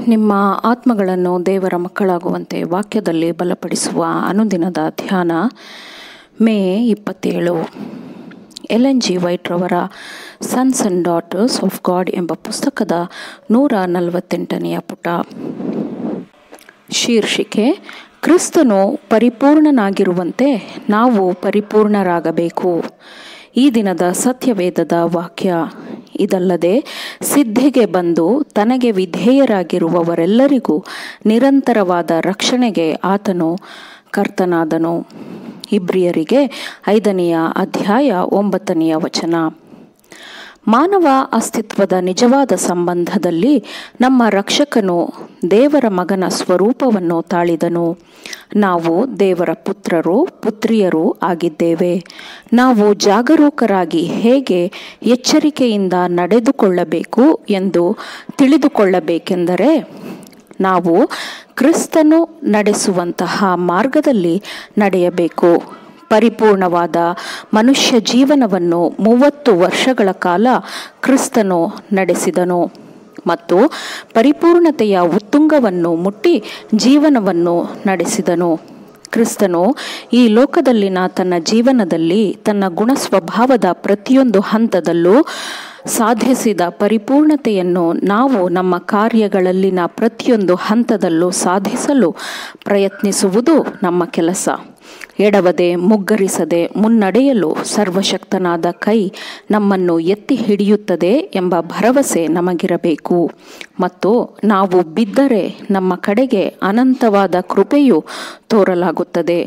ನಿಮ್ಮ ಆತ್ಮಗಳನ್ನು ದೇವರ ಮಕ್ಕಳಾಗುವಂತೆ ವಾಕ್ಯದಲ್ಲಿ ಬಲಪಡಿಸುವ ಅನುದಿನದ ಧ್ಯಾನ ಮೇ 27. ಎಲೆನ್ ಜಿ ವೈಟ್ ರವರ sons and daughters of god ಎಂಬ ಪುಸ್ತಕದ 148ನೆಯ ಪುಟ. ಶೀರ್ಷಿಕೆ: ಕ್ರಿಸ್ತನು ಪರಿಪೂರ್ಣನಾಗಿರುವಂತೆ ನಾವು ಪರಿಪೂರ್ಣರಾಗಬೇಕು. ಈ ದಿನದ ಸತ್ಯವೇದದ ವಾಕ್ಯ: ಇದಲ್ಲದೆ ಸಿದ್ಧಿಗೆ ಬಂದು ತನಗೆ ವಿಧೇಯರಾಗಿರುವವರೆಲ್ಲರಿಗೂ ನಿರಂತರವಾದ ರಕ್ಷಣೆಗೆ ಆತನು ಕರ್ತನಾದನು. ಇಬ್ರಿಯರಿಗೆ 5ನೇ ಅಧ್ಯಾಯ 9ನೇ ವಚನ. ಮಾನವ ಅಸ್ತಿತ್ವದ ನಿಜವಾದ ಸಂಬಂಧದಲ್ಲಿ ನಮ್ಮ ರಕ್ಷಕನು ದೇವರ ಮಗನ ಸ್ವರೂಪವನ್ನು ತಾಳಿದನು. ನಾವು ದೇವರ ಪುತ್ರರು ಪುತ್ರಿಯರು ಆಗಿದ್ದೇವೆ. ನಾವು ಜಾಗರೂಕರಾಗಿ ಹೇಗೆ ಎಚ್ಚರಿಕೆಯಿಂದ ನಡೆದುಕೊಳ್ಳಬೇಕು ಎಂದು ತಿಳಿದುಕೊಳ್ಳಬೇಕೆಂದರೆ, ನಾವು ಕ್ರಿಸ್ತನು ನಡೆಸುವಂತಹ ಮಾರ್ಗದಲ್ಲಿ ನಡೆಯಬೇಕು. ಪರಿಪೂರ್ಣವಾದ ಮನುಷ್ಯ ಜೀವನವನ್ನು 30 ವರ್ಷಗಳ ಕಾಲ ಕ್ರಿಸ್ತನು ನಡೆಸಿದನು ಮತ್ತು ಪರಿಪೂರ್ಣತೆಯ ಉತ್ತುಂಗವನ್ನು ಮುಟ್ಟಿ ಜೀವನವನ್ನು ನಡೆಸಿದನು. ಕ್ರಿಸ್ತನು ಈ ಲೋಕದಲ್ಲಿನ ತನ್ನ ಜೀವನದಲ್ಲಿ ತನ್ನ ಗುಣಸ್ವಭಾವದ ಪ್ರತಿಯೊಂದು ಹಂತದಲ್ಲೂ ಸಾಧಿಸಿದ ಪರಿಪೂರ್ಣತೆಯನ್ನು ನಾವು ನಮ್ಮ ಕಾರ್ಯಗಳಲ್ಲಿನ ಪ್ರತಿಯೊಂದು ಹಂತದಲ್ಲೂ ಸಾಧಿಸಲು ಪ್ರಯತ್ನಿಸುವುದು ನಮ್ಮ ಕೆಲಸ. ಎಡವದೆ ಮುಗ್ಗರಿಸದೆ ಮುನ್ನಡೆಯಲು ಸರ್ವಶಕ್ತನಾದ ಕೈ ನಮ್ಮನ್ನು ಎತ್ತಿ ಹಿಡಿಯುತ್ತದೆ ಎಂಬ ಭರವಸೆ ನಮಗಿರಬೇಕು. ಮತ್ತು ನಾವು ಬಿದ್ದರೆ ನಮ್ಮ ಕಡೆಗೆ ಅನಂತವಾದ ಕೃಪೆಯು ತೋರಲಾಗುತ್ತದೆ.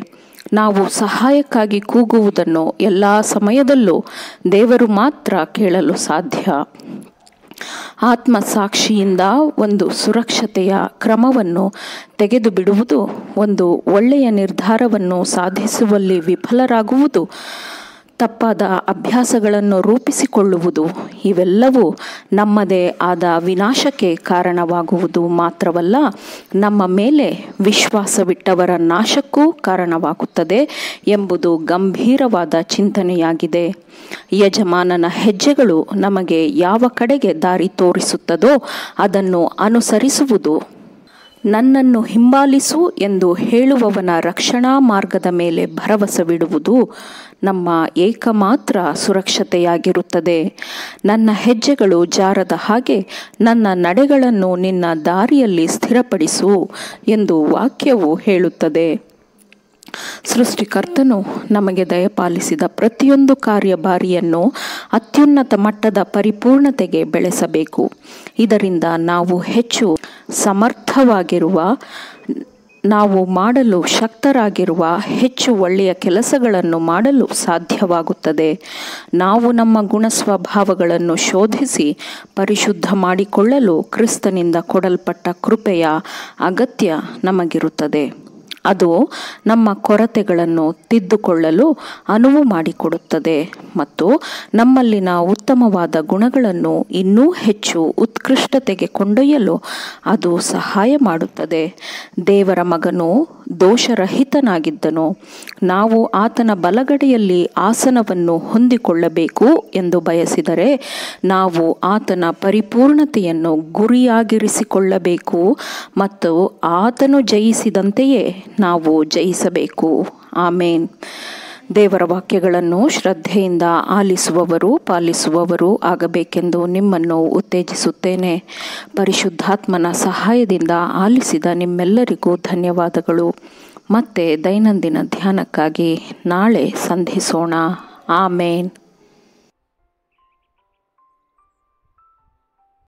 ನಾವು ಸಹಾಯಕ್ಕಾಗಿ ಕೂಗುವುದನ್ನು ಎಲ್ಲ ಸಮಯದಲ್ಲೂ ದೇವರು ಮಾತ್ರ ಕೇಳಲು ಸಾಧ್ಯ. ಆತ್ಮಸಾಕ್ಷಿಯಿಂದ ಒಂದು ಸುರಕ್ಷತೆಯ ಕ್ರಮವನ್ನು ತೆಗೆದು ಬಿಡುವುದು, ಒಂದು ಒಳ್ಳೆಯ ನಿರ್ಧಾರವನ್ನು ಸಾಧಿಸುವಲ್ಲಿ ವಿಫಲರಾಗುವುದು, ತಪ್ಪಾದ ಅಭ್ಯಾಸಗಳನ್ನು ರೂಪಿಸಿಕೊಳ್ಳುವುದು, ಇವೆಲ್ಲವೂ ನಮ್ಮದೇ ಆದ ವಿನಾಶಕ್ಕೆ ಕಾರಣವಾಗುವುದು ಮಾತ್ರವಲ್ಲ, ನಮ್ಮ ಮೇಲೆ ವಿಶ್ವಾಸವಿಟ್ಟವರ ನಾಶಕ್ಕೂ ಕಾರಣವಾಗುತ್ತದೆ ಎಂಬುದು ಗಂಭೀರವಾದ ಚಿಂತನೆಯಾಗಿದೆ. ಯಜಮಾನನ ಹೆಜ್ಜೆಗಳು ನಮಗೆ ಯಾವ ಕಡೆಗೆ ದಾರಿ ತೋರಿಸುತ್ತದೋ ಅದನ್ನು ಅನುಸರಿಸುವುದು, ನನ್ನನ್ನು ಹಿಂಬಾಲಿಸು ಎಂದು ಹೇಳುವವನ ರಕ್ಷಣಾ ಮಾರ್ಗದ ಮೇಲೆ ಭರವಸವಿಡುವುದು ನಮ್ಮ ಏಕಮಾತ್ರ ಸುರಕ್ಷತೆಯಾಗಿರುತ್ತದೆ. ನನ್ನ ಹೆಜ್ಜೆಗಳು ಜಾರದ ಹಾಗೆ ನನ್ನ ನಡೆಗಳನ್ನು ನಿನ್ನ ದಾರಿಯಲ್ಲಿ ಸ್ಥಿರಪಡಿಸು ಎಂದು ವಾಕ್ಯವು ಹೇಳುತ್ತದೆ. ಸೃಷ್ಟಿಕರ್ತನು ನಮಗೆ ದಯಪಾಲಿಸಿದ ಪ್ರತಿಯೊಂದು ಕಾರ್ಯಭಾರಿಯನ್ನು ಅತ್ಯುನ್ನತ ಮಟ್ಟದ ಪರಿಪೂರ್ಣತೆಗೆ ಬೆಳೆಸಬೇಕು. ಇದರಿಂದ ನಾವು ಹೆಚ್ಚು ಸಮರ್ಥವಾಗಿರುವ, ನಾವು ಮಾಡಲು ಶಕ್ತರಾಗಿರುವ ಹೆಚ್ಚು ಒಳ್ಳೆಯ ಕೆಲಸಗಳನ್ನು ಮಾಡಲು ಸಾಧ್ಯವಾಗುತ್ತದೆ. ನಾವು ನಮ್ಮ ಗುಣಸ್ವಭಾವಗಳನ್ನು ಶೋಧಿಸಿ ಪರಿಶುದ್ಧ ಮಾಡಿಕೊಳ್ಳಲು ಕ್ರಿಸ್ತನಿಂದ ಕೊಡಲ್ಪಟ್ಟ ಕೃಪೆಯ ಅಗತ್ಯ ನಮಗಿರುತ್ತದೆ. ಅದು ನಮ್ಮ ಕೊರತೆಗಳನ್ನು ತಿದ್ದುಕೊಳ್ಳಲು ಅನುವು ಮಾಡಿಕೊಡುತ್ತದೆ ಮತ್ತು ನಮ್ಮಲ್ಲಿನ ಉತ್ತಮವಾದ ಗುಣಗಳನ್ನು ಇನ್ನೂ ಹೆಚ್ಚು ಉತ್ಕೃಷ್ಟತೆಗೆ ಕೊಂಡೊಯ್ಯಲು ಅದು ಸಹಾಯ ಮಾಡುತ್ತದೆ. ದೇವರ ಮಗನು ದೋಷರಹಿತನಾಗಿದ್ದನು. ನಾವು ಆತನ ಬಲಗಡೆಯಲ್ಲಿ ಆಸನವನ್ನು ಹೊಂದಿಕೊಳ್ಳಬೇಕು ಎಂದು ಬಯಸಿದರೆ ನಾವು ಆತನ ಪರಿಪೂರ್ಣತೆಯನ್ನು ಗುರಿಯಾಗಿರಿಸಿಕೊಳ್ಳಬೇಕು ಮತ್ತು ಆತನು ಜಯಿಸಿದಂತೆಯೇ ನಾವು ಜಯಿಸಬೇಕು. ಆಮೇನ್. ದೇವರ ವಾಕ್ಯಗಳನ್ನು ಶ್ರದ್ಧೆಯಿಂದ ಆಲಿಸುವವರು ಪಾಲಿಸುವವರು ಆಗಬೇಕೆಂದು ನಿಮ್ಮನ್ನು ಉತ್ತೇಜಿಸುತ್ತೇನೆ. ಪರಿಶುದ್ಧಾತ್ಮನ ಸಹಾಯದಿಂದ ಆಲಿಸಿದ ನಿಮ್ಮೆಲ್ಲರಿಗೂ ಧನ್ಯವಾದಗಳು. ಮತ್ತೆ ದೈನಂದಿನ ಧ್ಯಾನಕ್ಕಾಗಿ ನಾಳೆ ಸಂಧಿಸೋಣ. ಆಮೇನ್.